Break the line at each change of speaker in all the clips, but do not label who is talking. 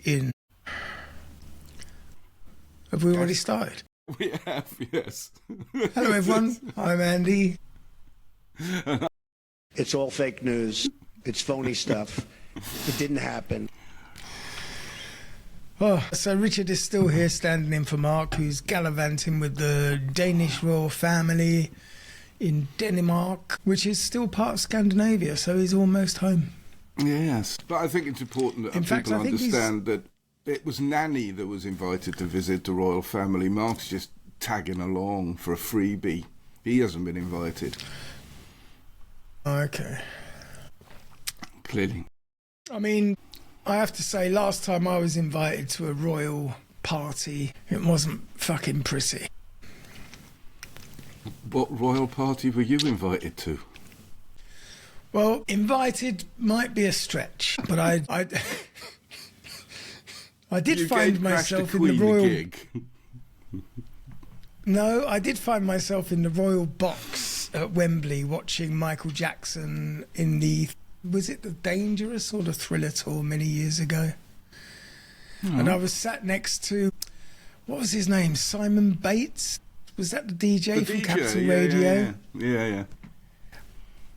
in. Have we already started?
We have, yes.
Hello, everyone. I'm Andy.
It's all fake news. It's phony stuff. It didn't happen.
Oh, so Richard is still here standing in for Mark, who's gallivanting with the Danish royal family in Denmark, which is still part of Scandinavia, so he's almost home.
Yes, but I think it's important that people understand that it was Nanny that was invited to visit the royal family. Mark's just tagging along for a freebie. He hasn't been invited.
Okay.
Clearly.
I mean, I have to say, last time I was invited to a royal party, it wasn't fucking pretty.
What royal party were you invited to?
Well, invited might be a stretch, but I did find myself in the royal
gig.
No, I did find myself in the royal box at Wembley watching Michael Jackson in the, was it the Dangerous or the Thriller tour many years ago? And I was sat next to, what was his name, Simon Bates? Was that the DJ from Capital Radio?
Yeah.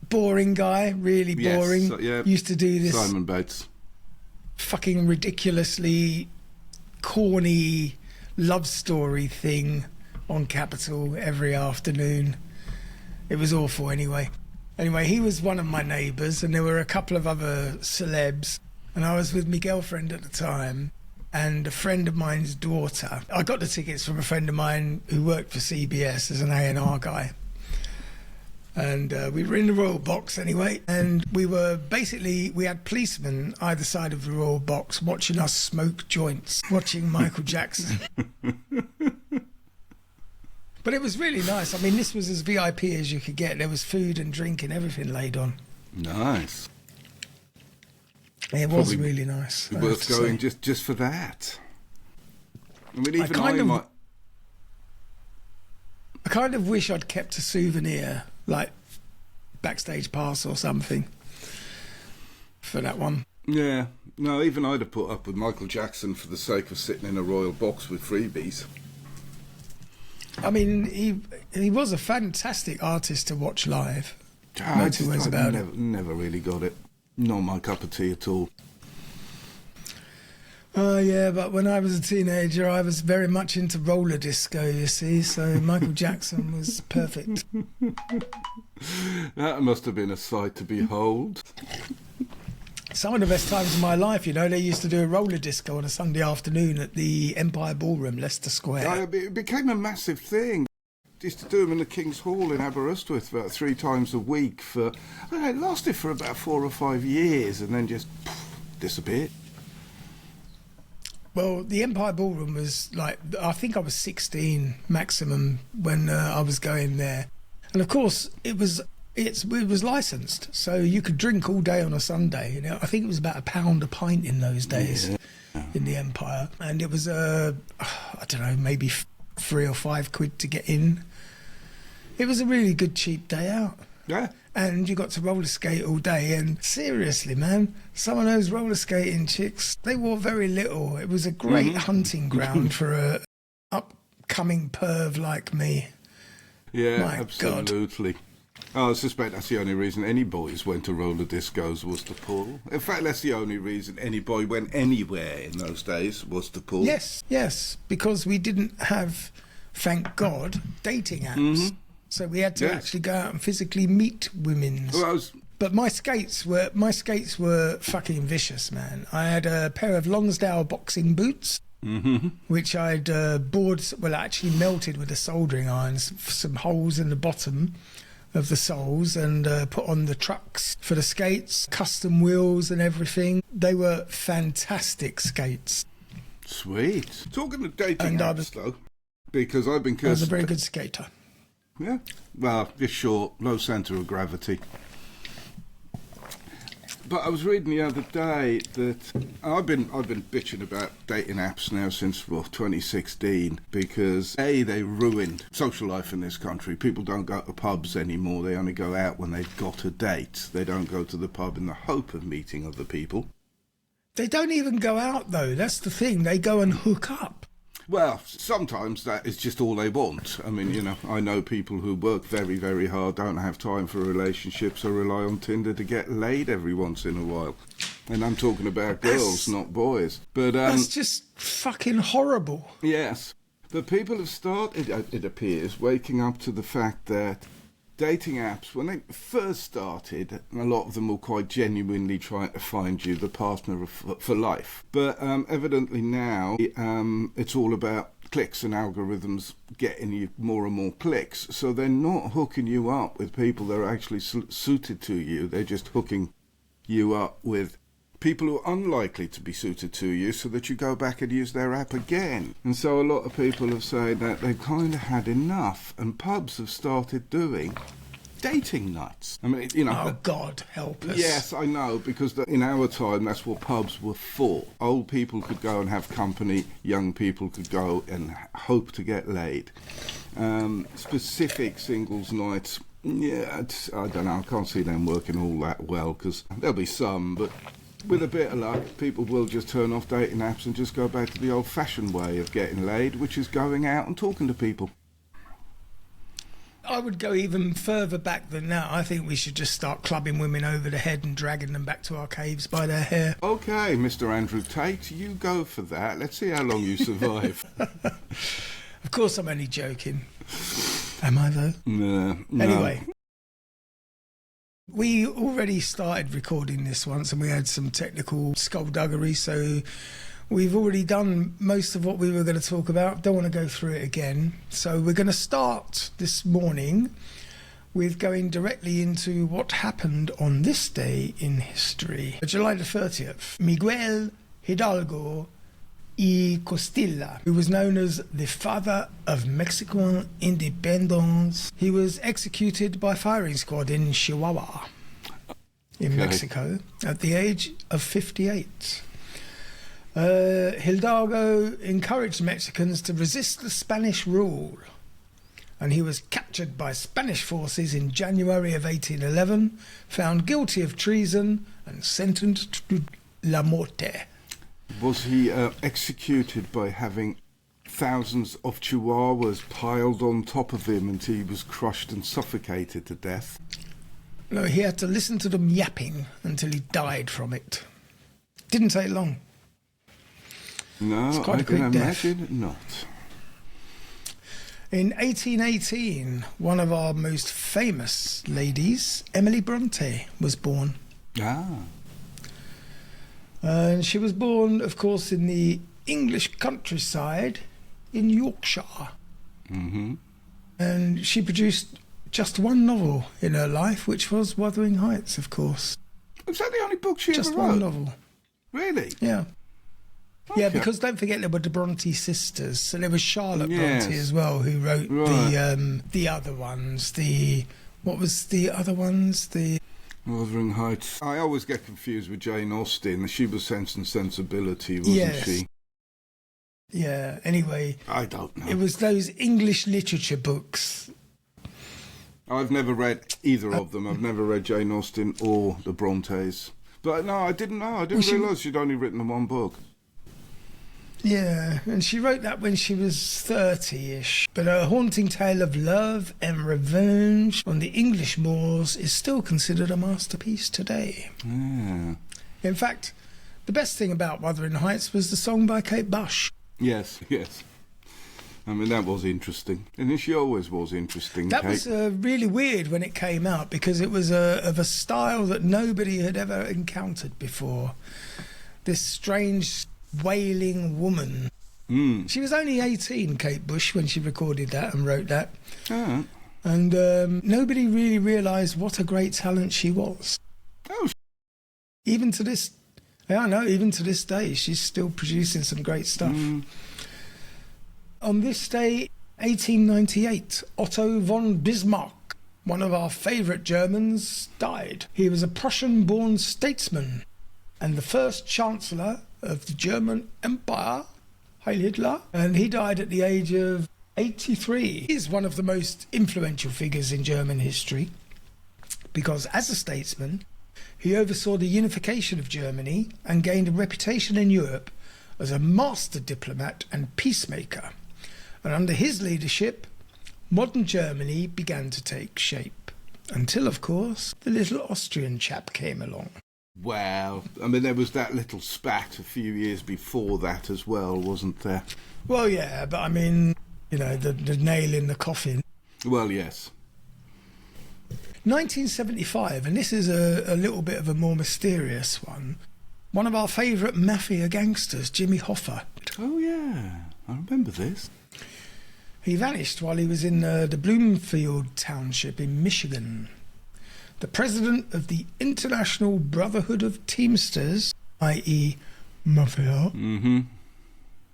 Boring guy, really boring.
Yes, yeah.
Used to do this
Simon Bates.
fucking ridiculously corny love story thing on Capital every afternoon. It was awful anyway. Anyway, he was one of my neighbours and there were a couple of other celebs, and I was with my girlfriend at the time and a friend of mine's daughter. I got the tickets from a friend of mine who worked for CBS as an A&R guy. And we were in the royal box anyway, and we had policemen either side of the royal box watching us smoke joints, watching Michael Jackson. But it was really nice. I mean, this was as VIP as you could get. There was food and drink and everything laid on.
Nice.
It was really nice.
Worth going just for that. I mean, even I
kind of wish I'd kept a souvenir, like backstage pass or something, for that one.
Yeah. No, even I'd have put up with Michael Jackson for the sake of sitting in a royal box with freebies.
I mean, he was a fantastic artist to watch live.
I never really got it. Not my cup of tea at all.
Oh, yeah, but when I was a teenager, I was very much into roller disco, you see, so Michael Jackson was perfect.
That must have been a sight to behold.
Some of the best times of my life, you know, they used to do a roller disco on a Sunday afternoon at the Empire Ballroom, Leicester Square.
It became a massive thing. Used to do them in the King's Hall in Aberystwyth about 3 times a week for, I don't know, it lasted for about 4 or 5 years and then just disappeared.
Well, the Empire Ballroom was like, I think I was 16 maximum when I was going there. And of course, it was licensed, so you could drink all day on a Sunday. You know, I think it was about £1 a pint in those days in the Empire. And it was, I don't know, maybe 3 or 5 quid to get in. It was a really good cheap day out.
Yeah.
And you got to roller skate all day, and seriously, man, some of those roller skating chicks, they wore very little. It was a great hunting ground for a upcoming perv like me.
Yeah,
My
absolutely.
God.
I suspect that's the only reason any boys went to roller discos was to pull. In fact, that's the only reason any boy went anywhere in those days was to pull.
Yes, because we didn't have, thank God, dating apps. So we had to actually go out and physically meet women. But my skates were fucking vicious, man. I had a pair of Lonsdale boxing boots, which I'd actually melted with the soldering irons, some holes in the bottom of the soles, and put on the trucks for the skates, custom wheels and everything. They were fantastic skates.
Sweet. Talking of dating apps, though, because I've been cursed.
I was a very good skater.
Yeah, well, just short, low centre of gravity. But I was reading the other day that I've been bitching about dating apps now since 2016 because they ruined social life in this country. People don't go to pubs anymore. They only go out when they've got a date. They don't go to the pub in the hope of meeting other people.
They don't even go out, though. That's the thing. They go and hook up.
Well, sometimes that is just all they want. I mean, you know, I know people who work very, very hard, don't have time for relationships, or rely on Tinder to get laid every once in a while. And I'm talking about girls, not boys. But
that's just fucking horrible.
Yes. But people have started, it appears, waking up to the fact that dating apps, when they first started, a lot of them were quite genuinely trying to find you the partner for life. But evidently now, it's all about clicks and algorithms getting you more and more clicks. So they're not hooking you up with people that are actually suited to you. They're just hooking you up with people who are unlikely to be suited to you, so that you go back and use their app again. And so a lot of people have said that they've kind of had enough, and pubs have started doing dating nights. I mean, you know...
Oh, God, help us.
Yes, I know, because in our time, that's what pubs were for. Old people could go and have company, young people could go and hope to get laid. Specific singles nights, yeah, I don't know, I can't see them working all that well, because there'll be some, but... with a bit of luck, people will just turn off dating apps and just go back to the old-fashioned way of getting laid, which is going out and talking to people.
I would go even further back than that. I think we should just start clubbing women over the head and dragging them back to our caves by their hair.
OK, Mr. Andrew Tate, you go for that. Let's see how long you survive.
Of course I'm only joking. Am I, though?
No.
Anyway. We already started recording this once and we had some technical skullduggery, so we've already done most of what we were going to talk about. Don't want to go through it again. So we're going to start this morning with going directly into what happened on this day in history. July the 30th, Miguel Hidalgo y Costilla, who was known as the father of Mexican independence. He was executed by firing squad in Chihuahua, in Mexico, at the age of 58. Hidalgo encouraged Mexicans to resist the Spanish rule, and he was captured by Spanish forces in January of 1811, found guilty of treason and sentenced to la muerte.
Was he executed by having thousands of chihuahuas piled on top of him until he was crushed and suffocated to death?
No, he had to listen to them yapping until he died from it. Didn't take long.
No, I can imagine not.
In 1818, one of our most famous ladies, Emily Bronte, was born.
Ah.
And she was born, of course, in the English countryside in Yorkshire.
Mm-hmm.
And she produced just one novel in her life, which was Wuthering Heights, of course.
Was that the only book she
just
ever wrote?
Just one novel.
Really?
Yeah.
Okay.
Yeah, because don't forget there were the Bronte sisters. So there was Charlotte
Yes.
Bronte as well, who wrote the other ones. What was the other ones? The
Wuthering Heights. I always get confused with Jane Austen. She was Sense and Sensibility, wasn't she?
Yeah, anyway.
I don't know.
It was those English literature books.
I've never read either of them. I've never read Jane Austen or the Brontes. But no, I didn't know. I didn't realise she'd only written one book.
Yeah, and she wrote that when she was 30-ish. But her haunting tale of love and revenge on the English moors is still considered a masterpiece today.
Yeah.
In fact, the best thing about Wuthering Heights was the song by Kate Bush.
Yes, yes. I mean, that was interesting. And she always was interesting,
That
Kate.
was really weird when it came out, because it was of a style that nobody had ever encountered before. This strange wailing woman.
Mm.
She was only 18, Kate Bush, when she recorded that and wrote that.
Oh.
And nobody really realised what a great talent she was.
Oh.
Even to this day, she's still producing some great stuff.
Mm.
On this day, 1898, Otto von Bismarck, one of our favourite Germans, died. He was a Prussian-born statesman and the first Chancellor of the German Empire, Heil Hitler, and he died at the age of 83. He's one of the most influential figures in German history because as a statesman, He oversaw the unification of Germany and gained a reputation in Europe as a master diplomat and peacemaker. And under his leadership, modern Germany began to take shape. Until, of course, the little Austrian chap came along.
Well, I mean, there was that little spat a few years before that as well, wasn't there?
Well, yeah, but I mean, you know, the nail in the coffin.
Well, yes.
1975, and this is a little bit of a more mysterious one. One of our favourite mafia gangsters, Jimmy Hoffa.
Oh, yeah. I remember this.
He vanished while he was in the Bloomfield Township in Michigan. The president of the International Brotherhood of Teamsters, i.e. Mafia,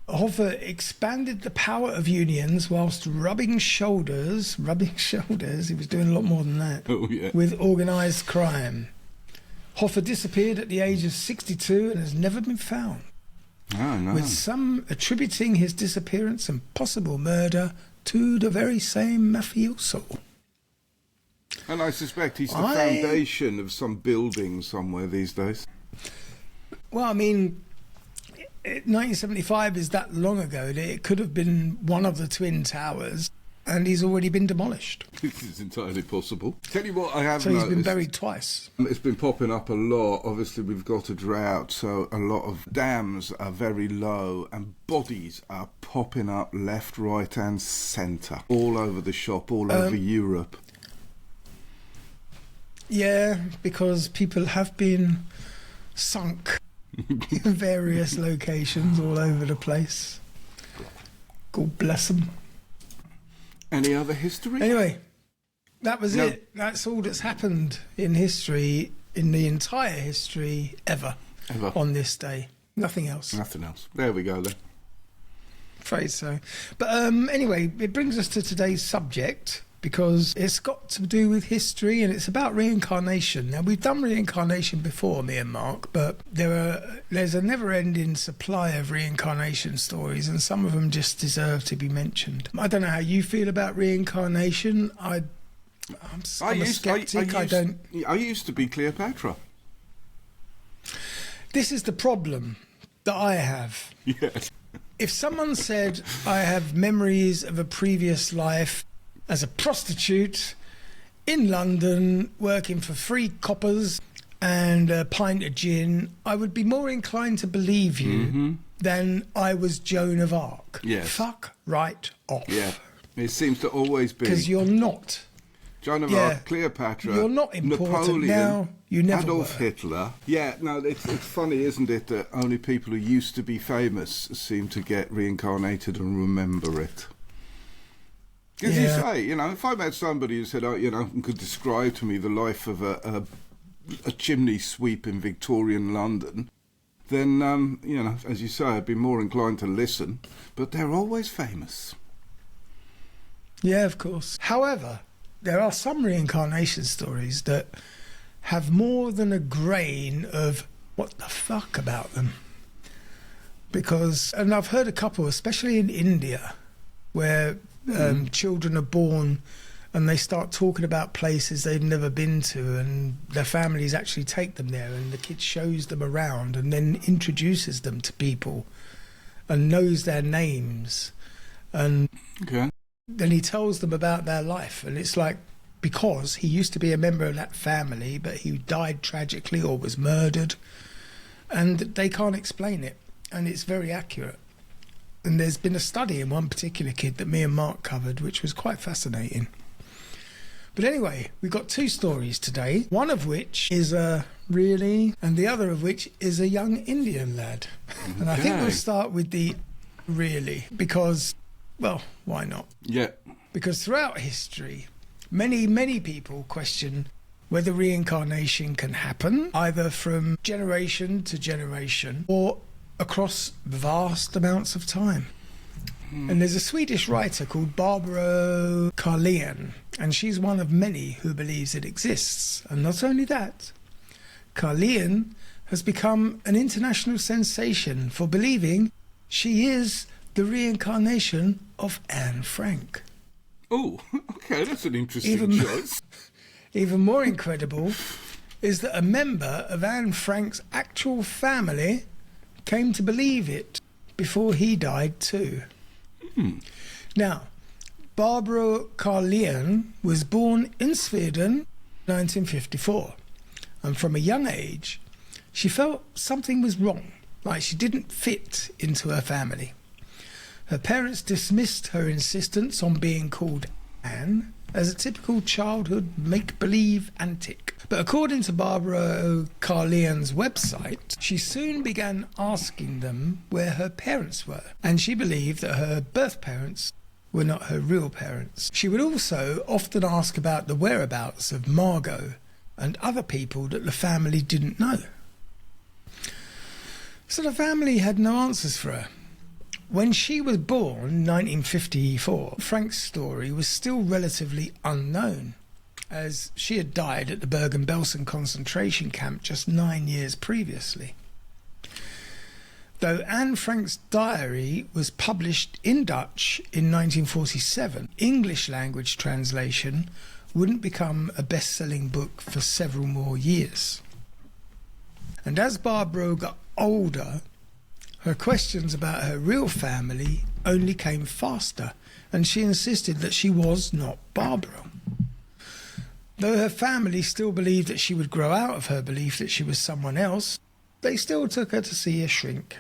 Hoffa expanded the power of unions whilst rubbing shoulders, he was doing a lot more than that, with organised crime. Hoffa disappeared at the age of 62 and has never been found, with some attributing his disappearance and possible murder to the very same mafioso.
And I suspect he's the foundation of some building somewhere these days.
Well, I mean, 1975 is that long ago that it could have been one of the Twin Towers, and he's already been demolished.
This is entirely possible. Tell you what I have
So he's
noticed.
been buried twice.
It's been popping up a lot. Obviously, we've got a drought, so a lot of dams are very low, and bodies are popping up left, right, and centre, all over the shop, all over Europe.
Yeah, because people have been sunk in various locations all over the place. God bless them.
Any other history?
Anyway, that was it. That's all that's happened in history, in the entire history ever. On this day. Nothing else.
Nothing else. There we go then.
Afraid so. But anyway, it brings us to today's subject, because it's got to do with history and it's about reincarnation. Now, we've done reincarnation before, me and Mark, but there's a never-ending supply of reincarnation stories, and some of them just deserve to be mentioned. I don't know how you feel about reincarnation. I'm a skeptic.
I used to be Cleopatra.
This is the problem that I have.
Yes.
If someone said, I have memories of a previous life as a prostitute in London, working for 3 coppers and a pint of gin, I would be more inclined to believe you than I was Joan of Arc.
Yes.
Fuck right off.
Yeah. It seems to always be.
Because you're not.
Joan of Arc, Cleopatra,
you're not important
Napoleon,
now, you never
Adolf
were.
Hitler. Yeah, no, it's funny, isn't it, that only people who used to be famous seem to get reincarnated and remember it. As you say, you know, if I met somebody who said, and could describe to me the life of a chimney sweep in Victorian London, then, as you say, I'd be more inclined to listen. But they're always famous.
Yeah, of course. However, there are some reincarnation stories that have more than a grain of what the fuck about them. And I've heard a couple, especially in India, where children are born and they start talking about places they've never been to, and their families actually take them there, and the kid shows them around and then introduces them to people and knows their names, and then he tells them about their life. And it's like, because he used to be a member of that family, but he died tragically or was murdered, and they can't explain it, and it's very accurate. And there's been a study in one particular kid that me and Mark covered, which was quite fascinating. But anyway, we've got 2 stories today, one of which is a really, and the other of which is a young Indian lad. Okay. And I think we'll start with the really, because, well, why not?
Yeah.
Because throughout history, many people question whether reincarnation can happen, either from generation to generation or across vast amounts of time. And there's a Swedish writer called Barbara Carlein, and she's one of many who believes it exists. And not only that, Carlein has become an international sensation for believing she is the reincarnation of Anne Frank.
Oh, okay, that's an interesting choice.
Even more incredible is that a member of Anne Frank's actual family came to believe it before he died too. Now, Barbara Carlein was born in Sweden in 1954, and from a young age she felt something was wrong, like she didn't fit into her family. Her parents dismissed her insistence on being called Anne as a typical childhood make-believe antic. But according to Barbara Carlein's website, she soon began asking them where her parents were, and she believed that her birth parents were not her real parents. She would also often ask about the whereabouts of Margot and other people that the family didn't know. So the family had no answers for her. When she was born in 1954, Frank's story was still relatively unknown, as she had died at the Bergen-Belsen concentration camp just 9 years previously. Though Anne Frank's diary was published in Dutch in 1947, English language translation wouldn't become a best-selling book for several more years. And as Barbara got older, her questions about her real family only came faster, and she insisted that she was not Barbara. Though her family still believed that she would grow out of her belief that she was someone else, they still took her to see a shrink,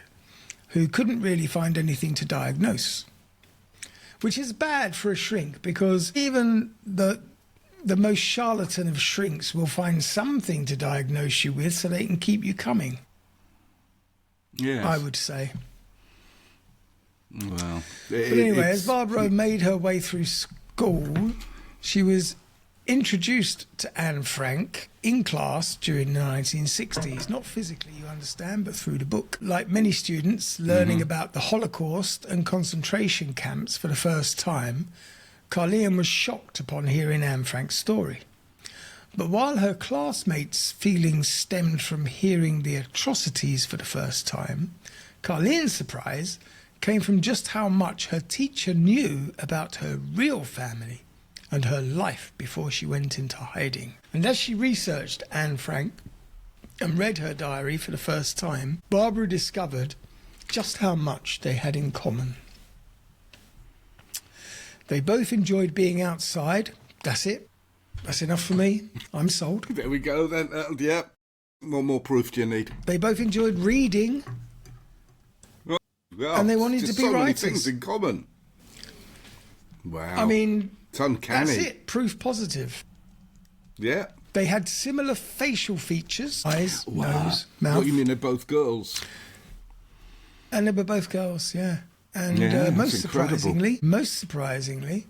who couldn't really find anything to diagnose. Which is bad for a shrink, because even the most charlatan of shrinks will find something to diagnose you with so they can keep you coming.
Yes.
I would say.
Well,
But anyway, as Barbara made her way through school, she was introduced to Anne Frank in class during the 1960s. Not physically, you understand, but through the book. Like many students learning about the Holocaust and concentration camps for the first time, Carlein was shocked upon hearing Anne Frank's story. But while her classmates' feelings stemmed from hearing the atrocities for the first time, Carlein's surprise came from just how much her teacher knew about her real family and her life before she went into hiding. And as she researched Anne Frank and read her diary for the first time, Barbara discovered just how much they had in common. They both enjoyed being outside. That's it. That's enough for me. I'm sold.
There we go then. Yeah. What more proof do you need?
They both enjoyed reading.
Well,
And they wanted
just
to be
so many
writers.
things in common. Wow.
I mean,
it's uncanny.
that's it. Proof positive.
Yeah.
They had similar facial features. Eyes, nose, mouth.
What, you mean they're both girls?
And they were both girls, yeah. And
Yeah,
most
that's incredible.
surprisingly,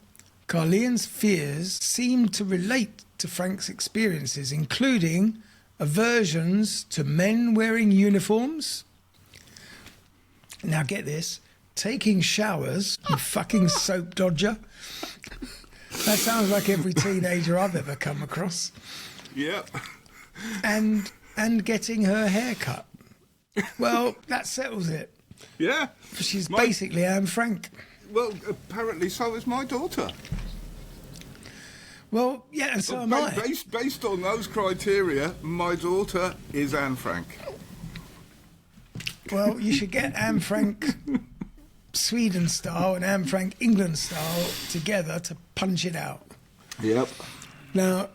Carlein's fears seemed to relate to Frank's experiences, including aversions to men wearing uniforms. Now get this, taking showers, you fucking soap dodger. That sounds like every teenager I've ever come across.
Yeah.
And getting her hair cut. Well, that settles it.
Yeah.
She's basically Anne Frank.
Well, apparently so is my daughter.
Well, yeah, and so am I.
Based on those criteria, my daughter is Anne Frank.
Well, you should get Anne Frank Sweden style and Anne Frank England style together to punch it out.
Yep.
Now,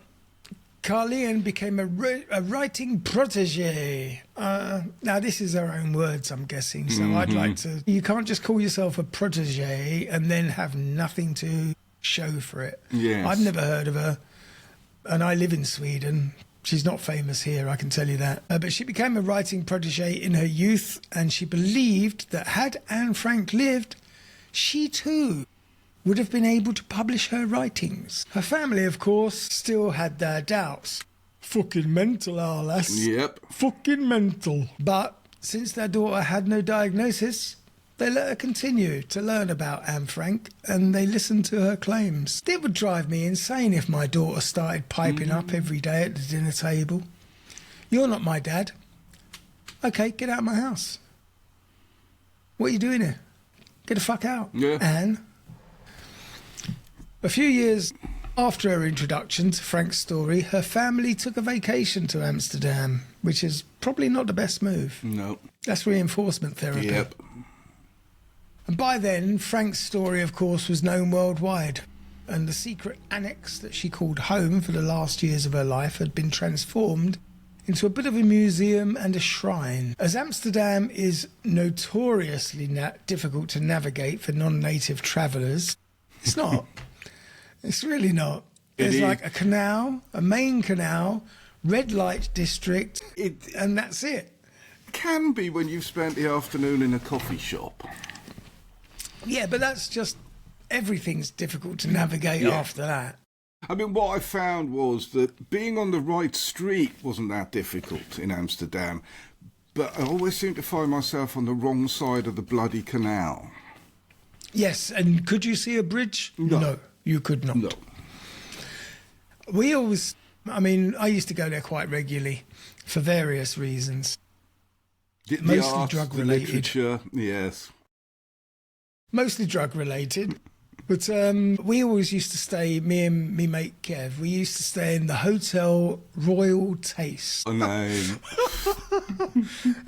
Carlein became a writing protege. Now, this is her own words, I'm guessing, so I'd like to... You can't just call yourself a protege and then have nothing to show for it.
Yes.
I've never heard of her, and I live in Sweden. She's not famous here, I can tell you that. But she became a writing protege in her youth, and she believed that had Anne Frank lived, she too would have been able to publish her writings. Her family, of course, still had their doubts. Fucking mental, our lass.
Yep.
Fucking mental. But since their daughter had no diagnosis, they let her continue to learn about Anne Frank, and they listened to her claims. It would drive me insane if my daughter started piping up every day at the dinner table. You're not my dad. Okay, get out of my house. What are you doing here? Get the fuck out.
Yeah.
Anne. A few years After her introduction to Frank's story, her family took a vacation to Amsterdam, which is probably not the best move.
No.
That's reinforcement therapy.
Yep.
And by then, Frank's story, of course, was known worldwide. And the secret annex that she called home for the last years of her life had been transformed into a bit of a museum and a shrine. As Amsterdam is notoriously difficult to navigate for non-native travellers, it's not. It's really not. There's like a canal, a main canal, red light district, and that's it.
Can be when you've spent the afternoon in a coffee shop.
Yeah, but that's just... everything's difficult to navigate after that.
I mean, what I found was that being on the right street wasn't that difficult in Amsterdam, but I always seem to find myself on the wrong side of the bloody canal.
Yes, and could you see a bridge? No, you could not.
No.
We always... I mean, I used to go there quite regularly for various reasons.
The
Mostly
art,
drug-related.
The literature, yes.
Mostly drug-related. But we always used to stay, me and me mate Kev, we used to stay in the Hotel Royal Taste.
A name.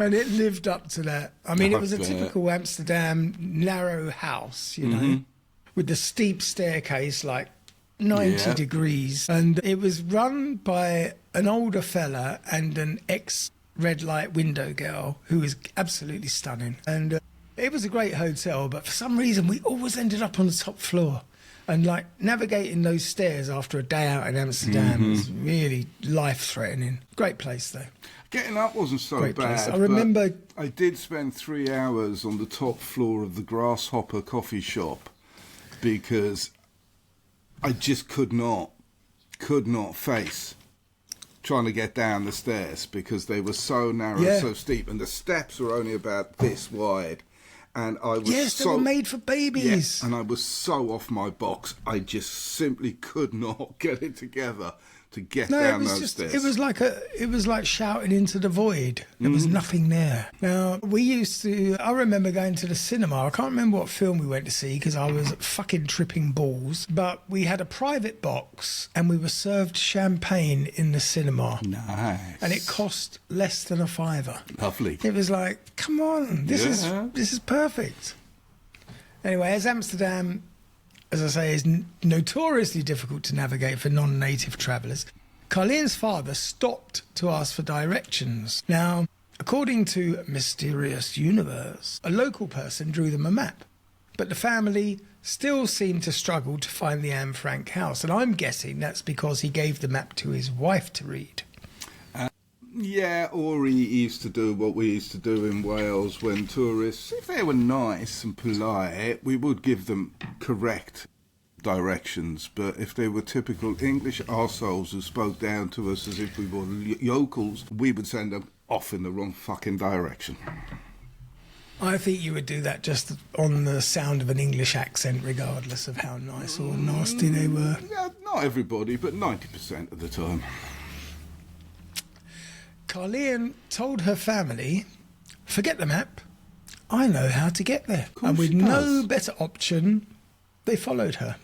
And it lived up to that. I mean, it was a
bet.
typical Amsterdam narrow house, you know, with the steep staircase, like 90 degrees. And it was run by an older fella and an ex-red light window girl who was absolutely stunning. And... it was a great hotel, but for some reason we always ended up on the top floor. And like navigating those stairs after a day out in Amsterdam was really life-threatening. Great place though.
Getting up wasn't so
Great
bad.
place. I remember...
I did spend 3 hours on the top floor of the Grasshopper coffee shop because I just could not face trying to get down the stairs because they were so narrow, so steep, and the steps were only about this wide. And I was
they were made for babies.
And I was so off my box, I just simply could not get it together to get down those stairs.
It was like shouting into the void. There was nothing there. Now, I remember going to the cinema. I can't remember what film we went to see because I was fucking tripping balls. But we had a private box and we were served champagne in the cinema.
Nice.
And it cost less than £5.
Lovely.
It was like, come on, this is perfect. Anyway, as Amsterdam, as I say, is notoriously difficult to navigate for non-native travellers, Carlein's father stopped to ask for directions. Now, according to Mysterious Universe, a local person drew them a map, but the family still seemed to struggle to find the Anne Frank house, and I'm guessing that's because he gave the map to his wife to read.
Yeah, or he used to do what we used to do in Wales when tourists, if they were nice and polite, we would give them correct directions. But if they were typical English arseholes who spoke down to us as if we were yokels, we would send them off in the wrong fucking direction.
I think you would do that just on the sound of an English accent, regardless of how nice or nasty they were.
Yeah, not everybody, but 90% of the time.
Carlein told her family, forget the map, I know how to get there. And with no better option, they followed her.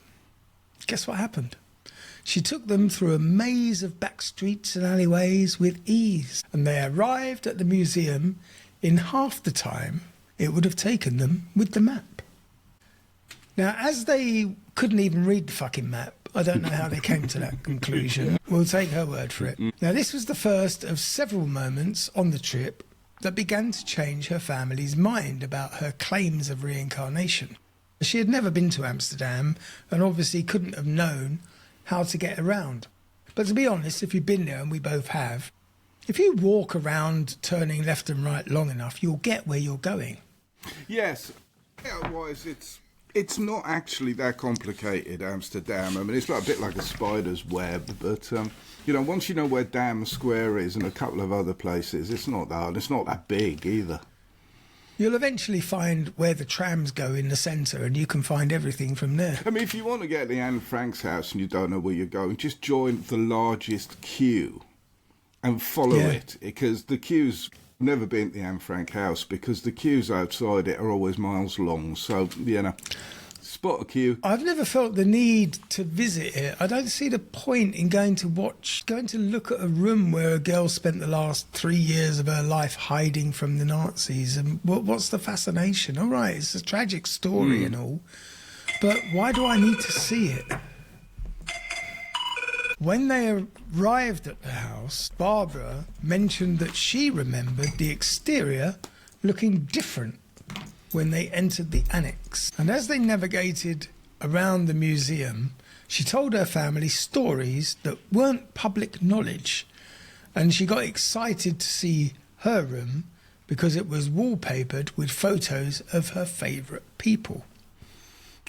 Guess what happened? She took them through a maze of back streets and alleyways with ease, and they arrived at the museum in half the time it would have taken them with the map. Now, as they couldn't even read the fucking map, I don't know how they came to that conclusion. We'll take her word for it. Now, this was the first of several moments on the trip that began to change her family's mind about her claims of reincarnation. She had never been to Amsterdam and obviously couldn't have known how to get around. But to be honest, if you've been there, and we both have, if you walk around turning left and right long enough, you'll get where you're going.
Yes. Otherwise, it's not actually that complicated, Amsterdam. I mean, it's like a bit like a spider's web, but, once you know where Dam Square is and a couple of other places, it's not that big either.
You'll eventually find where the trams go in the centre, and you can find everything from there.
I mean, if you want to get to Anne Frank's house and you don't know where you're going, just join the largest queue and follow it, because the queue's never been to the Anne Frank house, because the queues outside it are always miles long, so, spot a queue.
I've never felt the need to visit it. I don't see the point in going to look at a room where a girl spent the last 3 years of her life hiding from the Nazis. And what's the fascination? All right, it's a tragic story and all, but why do I need to see it? When they arrived at the house, Barbara mentioned that she remembered the exterior looking different when they entered the annex. And as they navigated around the museum, she told her family stories that weren't public knowledge. And she got excited to see her room because it was wallpapered with photos of her favourite people.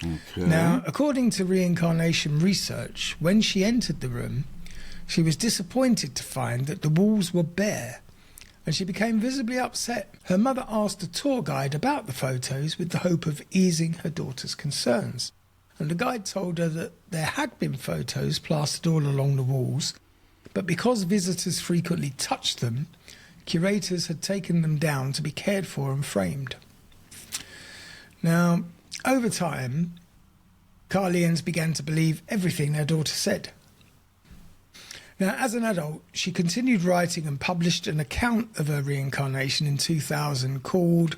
Okay.
Now, according to Reincarnation research, when she entered the room, she was disappointed to find that the walls were bare, and she became visibly upset. Her mother asked a tour guide about the photos with the hope of easing her daughter's concerns, and the guide told her that there had been photos plastered all along the walls, but because visitors frequently touched them, curators had taken them down to be cared for and framed. Now, over time, Carleins began to believe everything their daughter said. Now, as an adult, she continued writing and published an account of her reincarnation in 2000 called,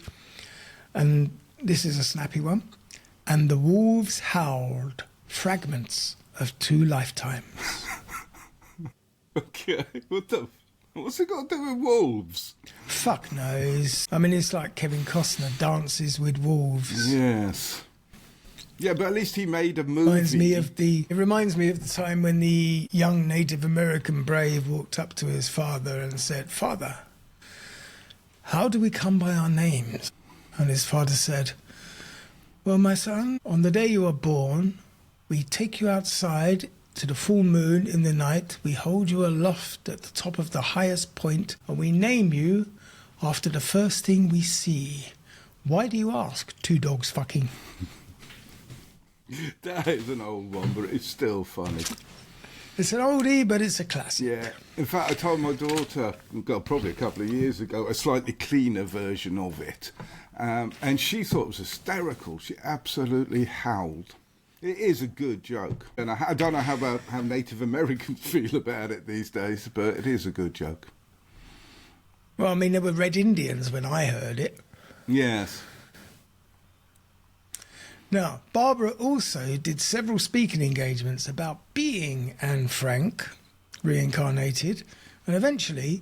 and this is a snappy one, "And the Wolves Howled, Fragments of Two Lifetimes."
Okay, what's it got to do with wolves?
Fuck knows. I mean, it's like Kevin Costner dances with wolves.
Yes. Yeah, but at least he made a movie.
It reminds me of the time when the young Native American brave walked up to his father and said, "Father, how do we come by our names?" And his father said, "Well, my son, on the day you were born, we take you outside to the full moon in the night, we hold you aloft at the top of the highest point, and we name you after the first thing we see. Why do you ask? Two dogs fucking."
That is an old one, but it's still funny.
It's an oldie, but it's a classic.
Yeah. In fact, I told my daughter, probably a couple of years ago, a slightly cleaner version of it. And she thought it was hysterical. She absolutely howled. It is a good joke. And I don't know how Native Americans feel about it these days, but it is a good joke.
Well, I mean, there were Red Indians when I heard it.
Yes.
Now, Barbara also did several speaking engagements about being Anne Frank, reincarnated, and eventually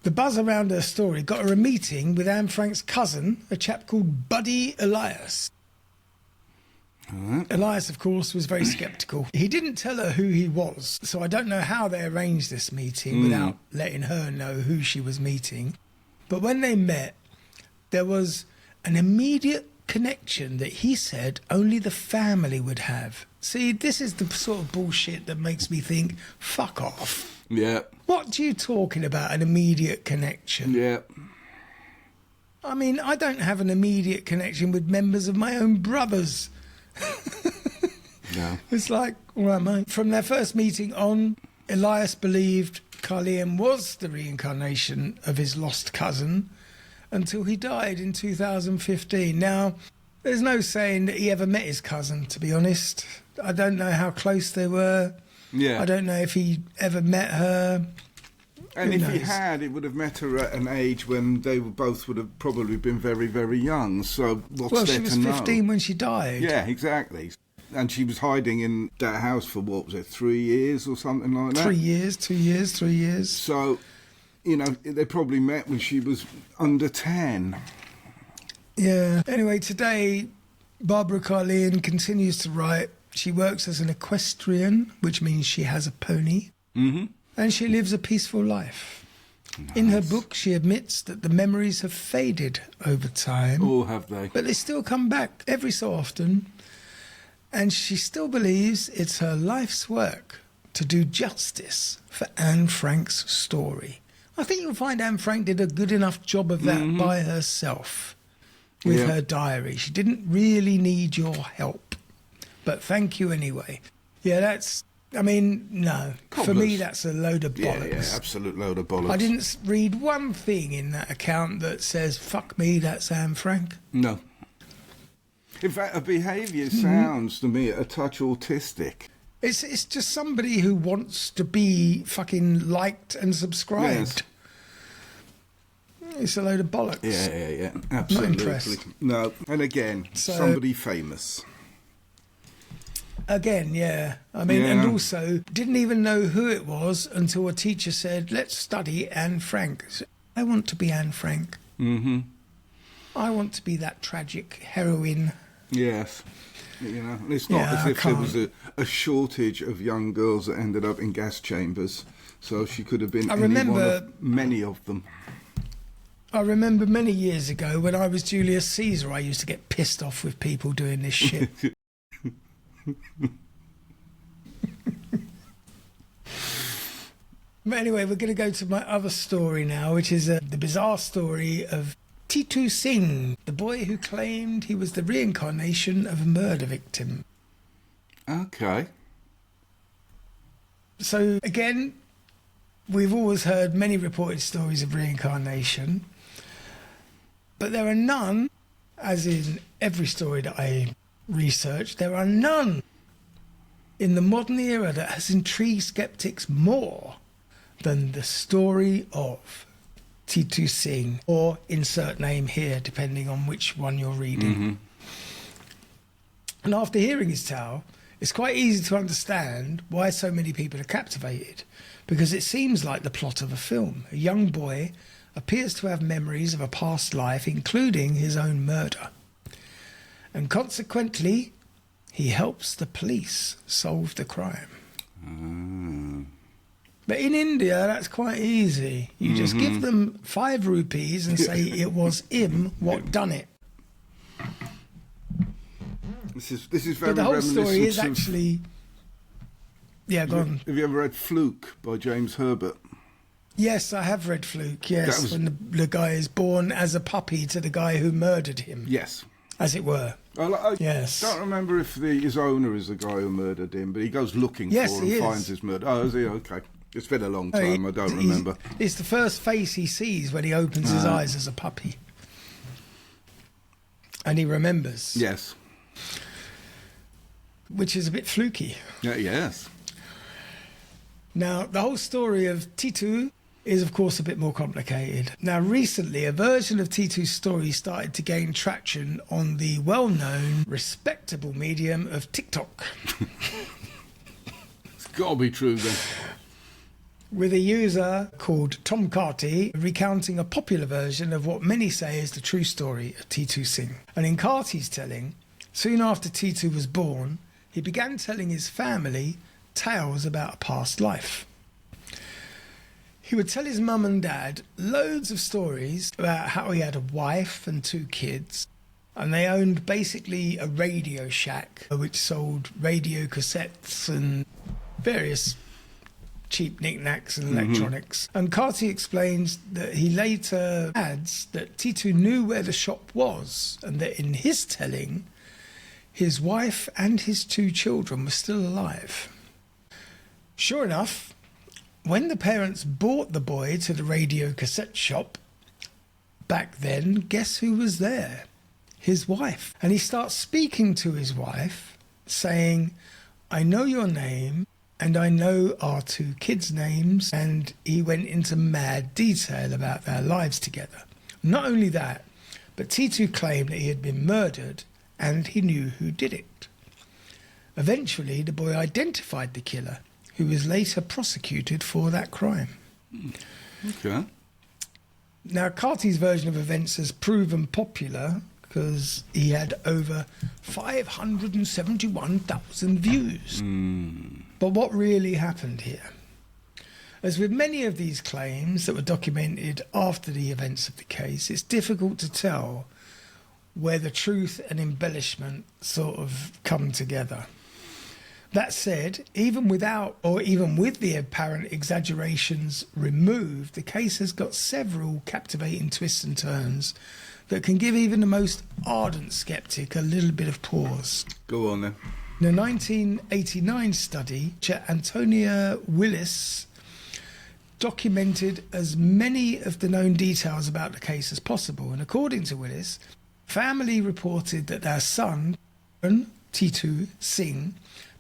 the buzz around her story got her a meeting with Anne Frank's cousin, a chap called Buddy Elias. Elias, of course, was very sceptical. He didn't tell her who he was, so I don't know how they arranged this meeting without letting her know who she was meeting. But when they met, there was an immediate connection that he said only the family would have. See, this is the sort of bullshit that makes me think, fuck off.
Yeah.
What are you talking about, an immediate connection?
Yeah.
I mean, I don't have an immediate connection with members of my own brothers.
No.
It's like, all right, mate. From their first meeting on, Elias believed Carlein was the reincarnation of his lost cousin until he died in 2015. Now, there's no saying that he ever met his cousin, to be honest. I don't know how close they were.
Yeah.
I don't know if he ever met her.
And
Who
if he
knows?
had, it would have met her at an age when they both would have probably been very, very young. So what's
Well,
there
she was
to know?
15 when she died.
Yeah, exactly. And she was hiding in that house for, 3 years or something like that?
3 years, 2 years, 3 years.
So, they probably met when she was under 10.
Yeah. Anyway, today, Barbara Carlein continues to write. She works as an equestrian, which means she has a pony.
Mm-hmm.
And she lives a peaceful life.
Nice.
In her book, she admits that the memories have faded over time.
Oh, have they?
But they still come back every so often. And she still believes it's her life's work to do justice for Anne Frank's story. I think you'll find Anne Frank did a good enough job of that by herself with her diary. She didn't really need your help. But thank you anyway. Yeah, no. For me, that's a load of bollocks.
Yeah, absolute load of bollocks.
I didn't read one thing in that account that says, fuck me, that's Anne Frank.
No. In fact, her behaviour sounds to me a touch autistic.
It's just somebody who wants to be fucking liked and subscribed.
Yes.
It's a load of bollocks.
Yeah, absolutely.
Not impressed.
No, and again, somebody famous.
Again, yeah. I mean, and also didn't even know who it was until a teacher said, let's study Anne Frank. I want to be Anne Frank.
Mm-hmm.
I want to be that tragic heroine.
Yes. You know, it's not as if there was a shortage of young girls that ended up in gas chambers, so she could have been one of many of them.
I remember many years ago when I was Julius Caesar, I used to get pissed off with people doing this shit. But anyway, we're going to go to my other story now, which is the bizarre story of Titu Singh, the boy who claimed he was the reincarnation of a murder victim.
Okay.
So again, we've always heard many reported stories of reincarnation, but there are none, as in every story that I researched, there are none in the modern era that has intrigued skeptics more than the story of Titu Singh, or insert name here, depending on which one you're reading.
Mm-hmm.
And after hearing his tale, it's quite easy to understand why so many people are captivated, because it seems like the plot of a film. A young boy appears to have memories of a past life, including his own murder. And consequently, he helps the police solve the crime. But in India, that's quite easy. You just give them 5 rupees and say it was him what done it.
This is very
But the whole
reminiscent
story is
of-
actually... Yeah, go on.
Have you ever read Fluke by James Herbert?
Yes, I have read Fluke, yes,
That was-
when the guy is born as a puppy to the guy who murdered him,
Yes.
as it were.
I
Yes.
don't remember if his owner is the guy who murdered him, but he goes looking for
Yes,
him
he
and
is.
finds his murder. Oh, is he? Okay. It's been a long
Oh,
time, I don't remember.
It's the first face he sees when he opens his eyes as a puppy. And he remembers.
Yes.
Which is a bit fluky.
Yeah, yes.
Now, the whole story of Titu is, of course, a bit more complicated. Now, recently, a version of Titu's story started to gain traction on the well-known, respectable medium of TikTok,
It's got to be true then.
with a user called Tom Carty recounting a popular version of what many say is the true story of Titu Singh. And in Carty's telling, soon after Titu was born, he began telling his family tales about a past life. He would tell his mum and dad loads of stories about how he had a wife and 2 kids, and they owned basically a Radio Shack which sold radio cassettes and various cheap knickknacks and electronics. And Carty explains that he later adds that Titu knew where the shop was, and that in his telling, his wife and his 2 children were still alive. Sure enough, when the parents brought the boy to the radio cassette shop, back then, guess who was there? His wife. And he starts speaking to his wife, saying, I know your name, and I know our 2 kids' names, and he went into mad detail about their lives together. Not only that, but Titu claimed that he had been murdered, and he knew who did it. Eventually, the boy identified the killer, who was later prosecuted for that crime.
Okay.
Now, Carty's version of events has proven popular because he had over 571,000 views. But what really happened here? As with many of these claims that were documented after the events of the case, it's difficult to tell where the truth and embellishment sort of come together. That said, even without or even with the apparent exaggerations removed, the case has got several captivating twists and turns that can give even the most ardent skeptic a little bit of pause.
Go on then.
In a 1989 study, Antonia Willis documented as many of the known details about the case as possible, and according to Willis, Family reported that their son, Titu Singh,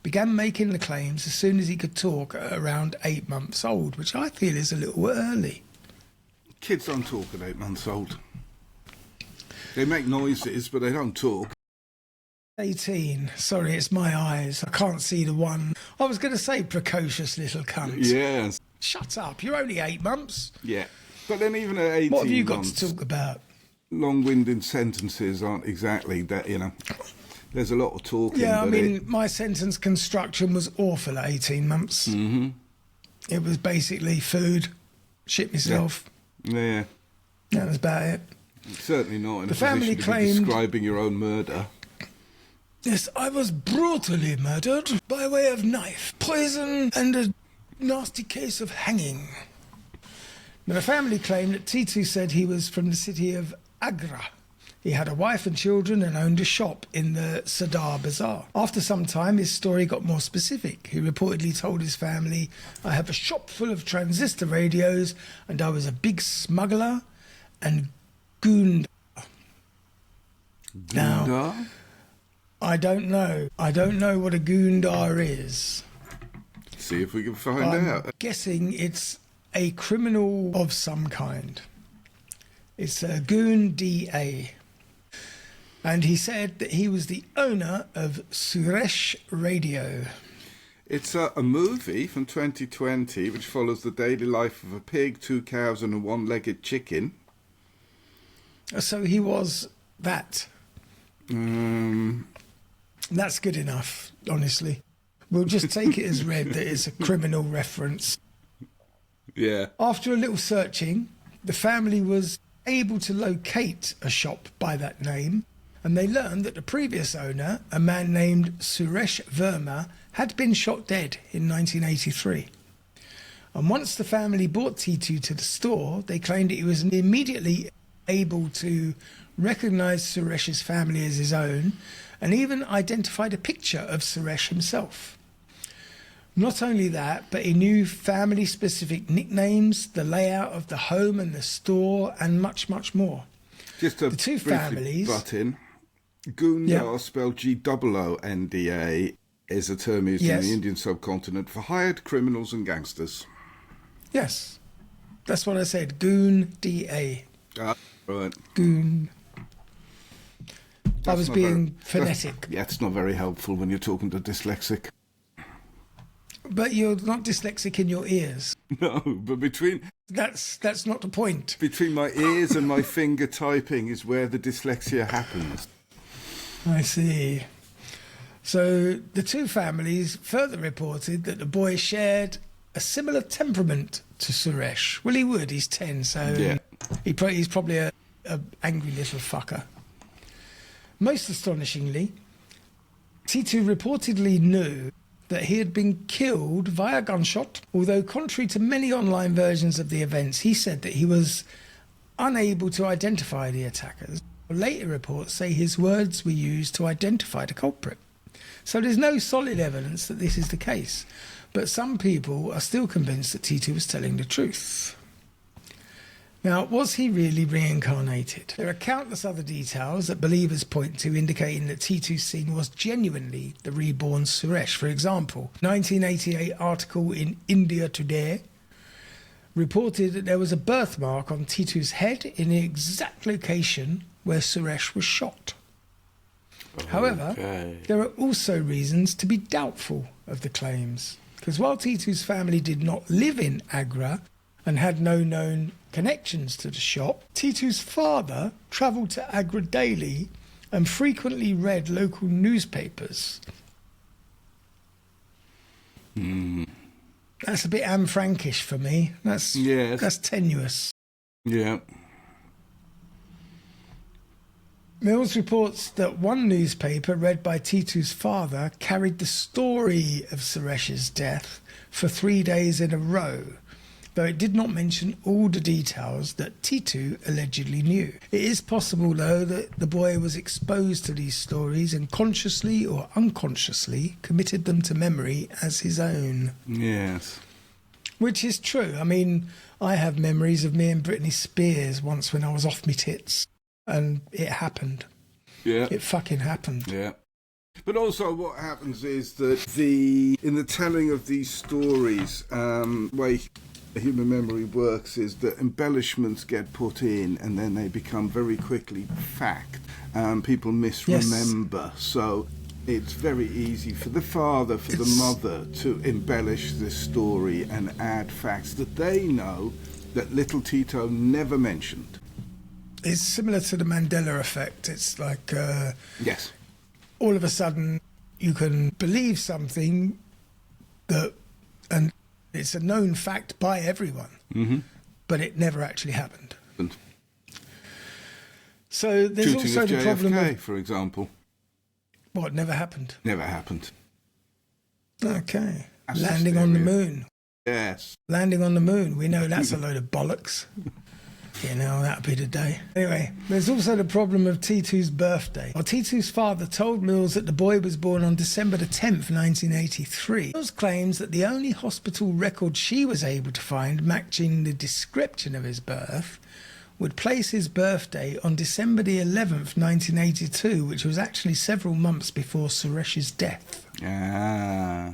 began making the claims as soon as he could talk at around 8 months old, which I feel is a little early.
Kids don't talk at 8 months old. They make noises, but they don't talk.
18. Sorry, it's my eyes. I can't see the one. I was going to say precocious little cunt.
Yes.
Shut up. You're only 8 months.
Yeah. But then even at 18
What have you got
months,
to talk about?
long-winded sentences aren't exactly that, There's a lot of talking.
Yeah, I mean, my sentence construction was awful at 18 months.
Mm-hmm.
It was basically food, shit myself.
Yeah.
That was about it.
Certainly not in
The
a
family
position to
claimed-
be describing your own murder.
Yes, I was brutally murdered by way of knife, poison, and a nasty case of hanging. Now, the family claimed that Titu said he was from the city of Agra. He had a wife and children and owned a shop in the Sadar Bazaar. After some time, his story got more specific. He reportedly told his family, "I have a shop full of transistor radios, and I was a big smuggler and goon." Now,
Gunda?
I don't know. I don't know what a goondar is.
See if we can find
I'm
out.
guessing it's a criminal of some kind. It's a goon DA. And he said that he was the owner of Suresh Radio.
It's a movie from 2020 which follows the daily life of a pig, 2 cows and a one-legged chicken.
So he was that. That's good enough, honestly. We'll just take it as read that it's a criminal reference.
Yeah.
After a little searching, the family was able to locate a shop by that name, and they learned that the previous owner, a man named Suresh Verma, had been shot dead in 1983. And once the family brought Titu to the store, they claimed that he was immediately able to recognise Suresh's family as his own, and even identified a picture of Suresh himself. Not only that, but he knew family-specific nicknames, the layout of the home and the store, and much, much more.
Just to
The two
briefly
families-
butt in. Gunda,
Yeah.
spelled Goonda, is a term used
Yes.
in the Indian subcontinent for hired criminals and gangsters.
Yes, that's what I said. Goon DA.
Right.
Goon. I
That's
was
not
being
very-
phonetic.
Yeah, it's not very helpful when you're talking to dyslexic.
But you're not dyslexic in your ears.
No, but between
That's not the point.
my ears and my finger typing is where the dyslexia happens.
I see. So the two families further reported that the boy shared a similar temperament to Suresh. Well, he would. He's 10, so
Yeah.
he's probably a angry little fucker. Most astonishingly, Titu reportedly knew that he had been killed via gunshot, although contrary to many online versions of the events, he said that he was unable to identify the attackers. Later reports say his words were used to identify the culprit. So there's no solid evidence that this is the case, but some people are still convinced that Titu was telling the truth. Now, was he really reincarnated? There are countless other details that believers point to indicating that Titu Singh was genuinely the reborn Suresh. For example, 1988 article in India Today reported that there was a birthmark on Titu's head in the exact location where Suresh was shot. However, there are also reasons to be doubtful of the claims, because while Titu's family did not live in Agra and had no known connections to the shop, Titu's father travelled to Agra daily and frequently read local newspapers. That's a bit Anne Frankish for me. That's tenuous.
Yeah.
Mills reports that one newspaper read by Titu's father carried the story of Suresh's death for 3 days in a row, though it did not mention all the details that Titu allegedly knew. It is possible, though, that the boy was exposed to these stories and consciously or unconsciously committed them to memory as his own.
Yes.
Which is true. I mean, I have memories of me and Britney Spears once when I was off me tits, and it happened.
Yeah.
It fucking happened.
Yeah. But also what happens is that in the telling of these stories, way human memory works is that embellishments get put in and then they become very quickly fact. People misremember. Yes. So it's very easy for the father, for the mother to embellish this story and add facts that they know that little Tito never mentioned.
It's similar to the Mandela effect. It's like...
yes.
All of a sudden, you can believe something and it's a known fact by everyone, but it never actually happened. So there's
Shooting
also
of
the
JFK,
problem of,
for example.
What, never happened?
Never happened.
Okay.
That's
Landing on the moon.
Yes.
Landing on the moon. We know that's a load of bollocks. You know, that'd be the day. Anyway, there's also the problem of Titu's birthday. Well, Titu's father told Mills that the boy was born on December the 10th, 1983. Mills claims that the only hospital record she was able to find matching the description of his birth would place his birthday on December the 11th, 1982, which was actually several months before Suresh's death.
Ah.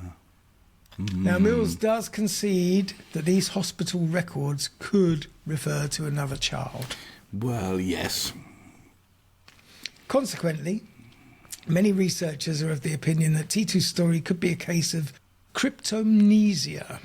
Now, Mills does concede that these hospital records could refer to another child.
Well, yes.
Consequently, many researchers are of the opinion that Titu's story could be a case of cryptomnesia.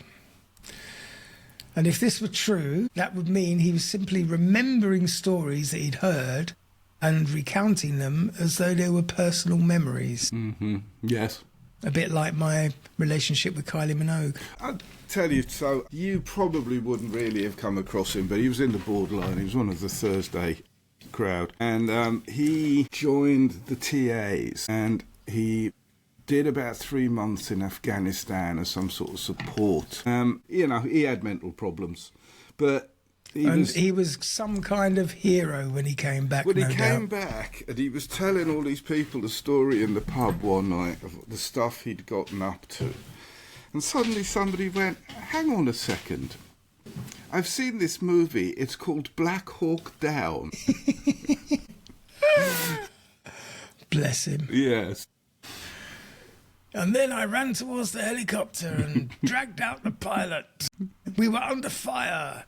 And if this were true, that would mean he was simply remembering stories that he'd heard and recounting them as though they were personal memories.
Mm-hmm. Yes.
A bit like my relationship with Kylie Minogue.
I'll tell you, so you probably wouldn't really have come across him, but he was in the borderline. He was one of the Thursday crowd. And he joined the TAs, and he did about 3 months in Afghanistan as some sort of support. You know, he had mental problems, but... He
was some kind of hero when he came back.
When he came back, and he was telling all these people the story in the pub one night of the stuff he'd gotten up to. And suddenly somebody went, hang on a second. I've seen this movie. It's called Black Hawk Down.
Bless him.
Yes.
And then I ran towards the helicopter and dragged out the pilot. We were under fire.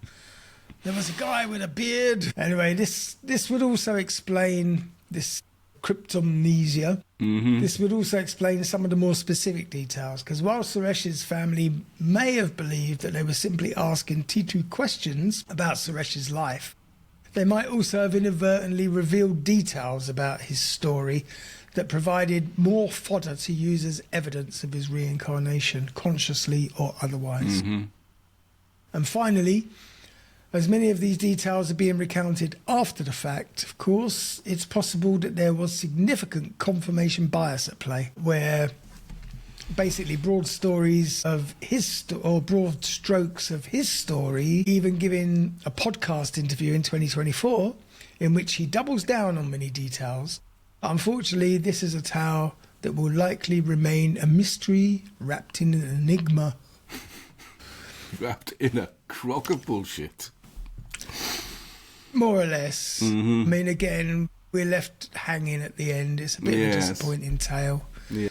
There was a guy with a beard. Anyway, this would also explain this cryptomnesia. Mm-hmm. This would also explain some of the more specific details, because while Suresh's family may have believed that they were simply asking Titu questions about Suresh's life, they might also have inadvertently revealed details about his story that provided more fodder to use as evidence of his reincarnation, consciously or otherwise. Mm-hmm. And finally, as many of these details are being recounted after the fact, of course, it's possible that there was significant confirmation bias at play, where basically broad stories of his or broad strokes of his story, even giving a podcast interview in 2024 in which he doubles down on many details. Unfortunately, this is a tale that will likely remain a mystery wrapped in an enigma.
Wrapped in a crock of bullshit.
More or less. Mm-hmm. I mean, again, we're left hanging at the end. It's a bit of a disappointing tale.
Yeah.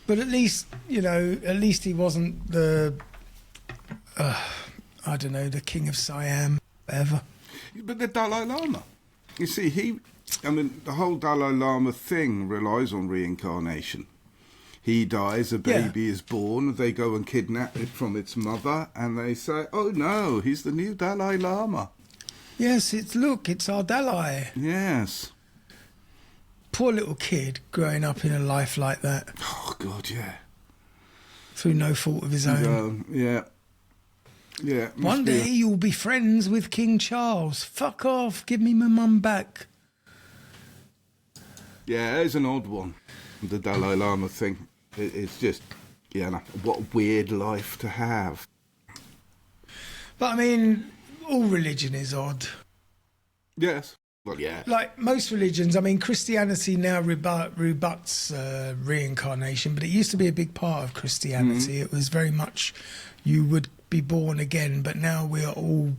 But at least, you know, at least he wasn't the, I don't know, the King of Siam, whatever.
But the Dalai Lama. You see, the whole Dalai Lama thing relies on reincarnation. He dies, a baby is born, they go and kidnap it from its mother, and they say, oh no, he's the new Dalai Lama.
Yes, it's our Dalai.
Yes.
Poor little kid growing up in a life like that.
Oh, God, yeah.
Through no fault of his own.
Yeah. Yeah.
One day you'll be friends with King Charles. Fuck off, give me my mum back.
Yeah, it's an odd one, the Dalai Lama thing. It's just, what a weird life to have.
But I mean, all religion is odd.
Yes. Well, yeah.
Like most religions, I mean, Christianity now rebuts reincarnation, but it used to be a big part of Christianity. Mm-hmm. It was very much you would be born again, but now we are all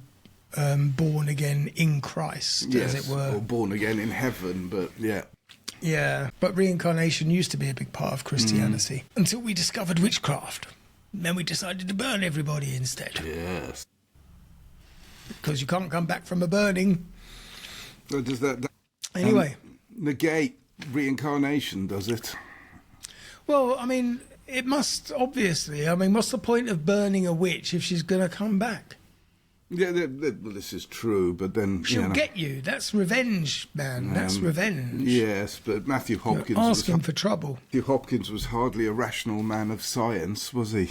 born again in Christ, as it were.
Or born again in heaven, but yeah.
Yeah, but reincarnation used to be a big part of Christianity until we discovered witchcraft. Then we decided to burn everybody instead.
Yes.
Because you can't come back from a burning.
So does that
Anyway.
negate reincarnation, does it?
Well, I mean, it must, obviously. I mean, what's the point of burning a witch if she's going to come back?
Yeah, well, this is true, but then...
She'll get you. That's revenge, man. That's revenge.
Yes, but Matthew Hopkins...
You're asking for trouble.
Matthew Hopkins was hardly a rational man of science, was he?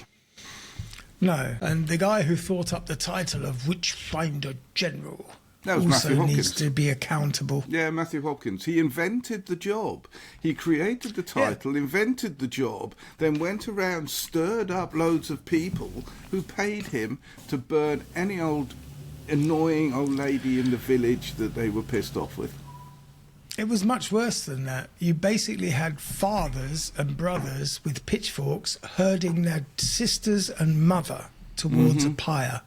No. And the guy who thought up the title of Witchfinder General
That was
also
Matthew Hopkins.
needs to be accountable.
Yeah, Matthew Hopkins. He invented the job. He created the title, invented the job, then went around, stirred up loads of people who paid him to burn any old annoying old lady in the village that they were pissed off with.
It was much worse than that. You basically had fathers and brothers with pitchforks herding their sisters and mother towards a pyre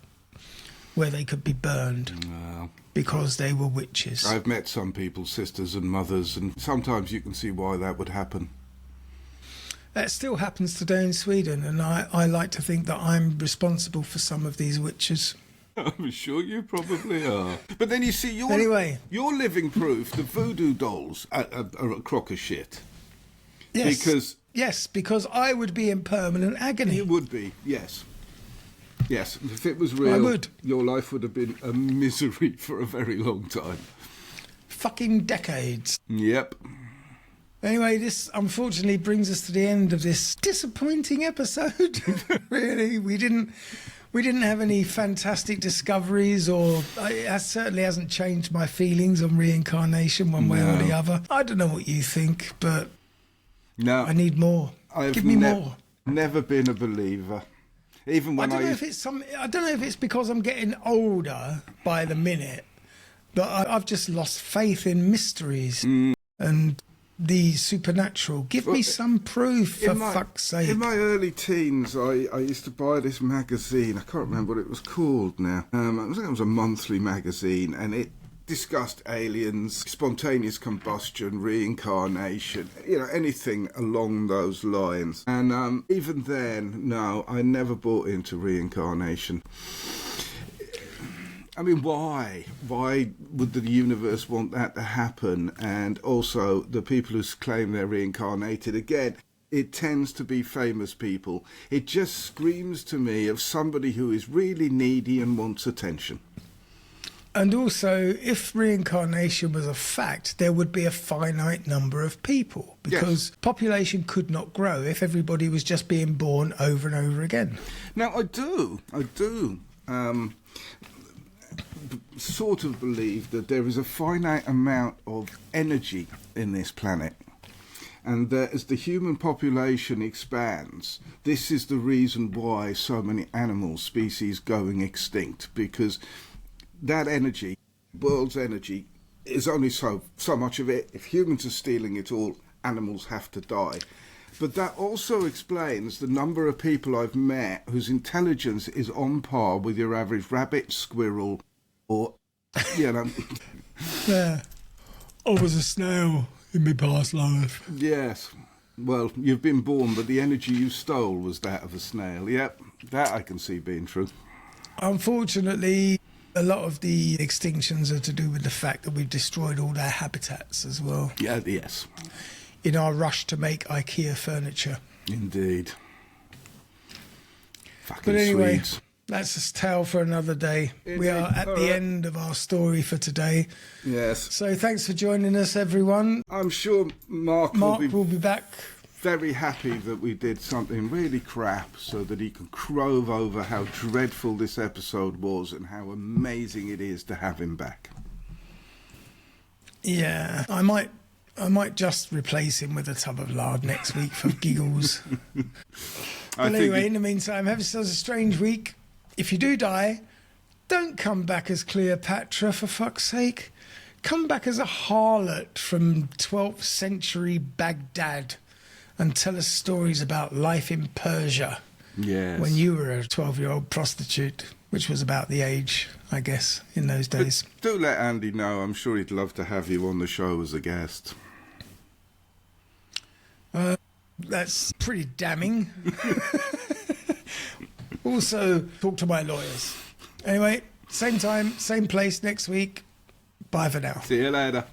where they could be burned.
Well,
because they were witches.
I've met some people's sisters and mothers, and sometimes you can see why that would happen.
That still happens today in Sweden, and I like to think that I'm responsible for some of these witches.
I'm sure you probably are. But then you see, you're living proof that voodoo dolls are a crock of shit.
Yes. Because I would be in permanent agony.
It would be, yes. Yes, if it was real,
I would.
Your life would have been a misery for a very long time.
Fucking decades.
Yep.
Anyway, this unfortunately brings us to the end of this disappointing episode. Really, we didn't have any fantastic discoveries, or it certainly hasn't changed my feelings on reincarnation one way or the other. I don't know what you think, but
no,
I need more. Give me more.
Never been a believer. Even when
I don't know if it's because I'm getting older by the minute, but I've just lost faith in mysteries and the supernatural. Give me some proof, for fuck's sake.
In my early teens, I used to buy this magazine. I can't remember what it was called now. I think it was a monthly magazine, and it discussed aliens, spontaneous combustion, reincarnation, anything along those lines. And even then, no, I never bought into reincarnation. I mean, why? Why would the universe want that to happen? And also, the people who claim they're reincarnated, again, it tends to be famous people. It just screams to me of somebody who is really needy and wants attention.
And also, if reincarnation was a fact, there would be a finite number of people, because population could not grow if everybody was just being born over and over again.
Now, I do sort of believe that there is a finite amount of energy in this planet, and that as the human population expands, this is the reason why so many animal species going extinct, because that energy, world's energy, is only so much of it. If humans are stealing it all, animals have to die. But that also explains the number of people I've met whose intelligence is on par with your average rabbit, squirrel, or,
Yeah. I was a snail in my past life.
Yes. Well, you've been born, but the energy you stole was that of a snail. Yep, that I can see being true.
Unfortunately, a lot of the extinctions are to do with the fact that we've destroyed all their habitats as well.
Yeah, yes.
In our rush to make IKEA furniture.
Indeed. Fucking
but anyway,
Swedes.
That's a tale for another day. We are at the end of our story for today.
Yes.
So thanks for joining us, everyone.
I'm sure Mark
will be back.
Very happy that we did something really crap so that he can crow over how dreadful this episode was and how amazing it is to have him back.
Yeah, I might just replace him with a tub of lard next week for giggles. But anyway, in the meantime, have yourselves a strange week. If you do die, don't come back as Cleopatra, for fuck's sake. Come back as a harlot from 12th century Baghdad and tell us stories about life in Persia.
Yes.
When you were a 12-year-old prostitute, which was about the age, I guess, in those days.
But do let Andy know. I'm sure he'd love to have you on the show as a guest.
That's pretty damning. Also, talk to my lawyers. Anyway, same time, same place next week. Bye for now.
See you later.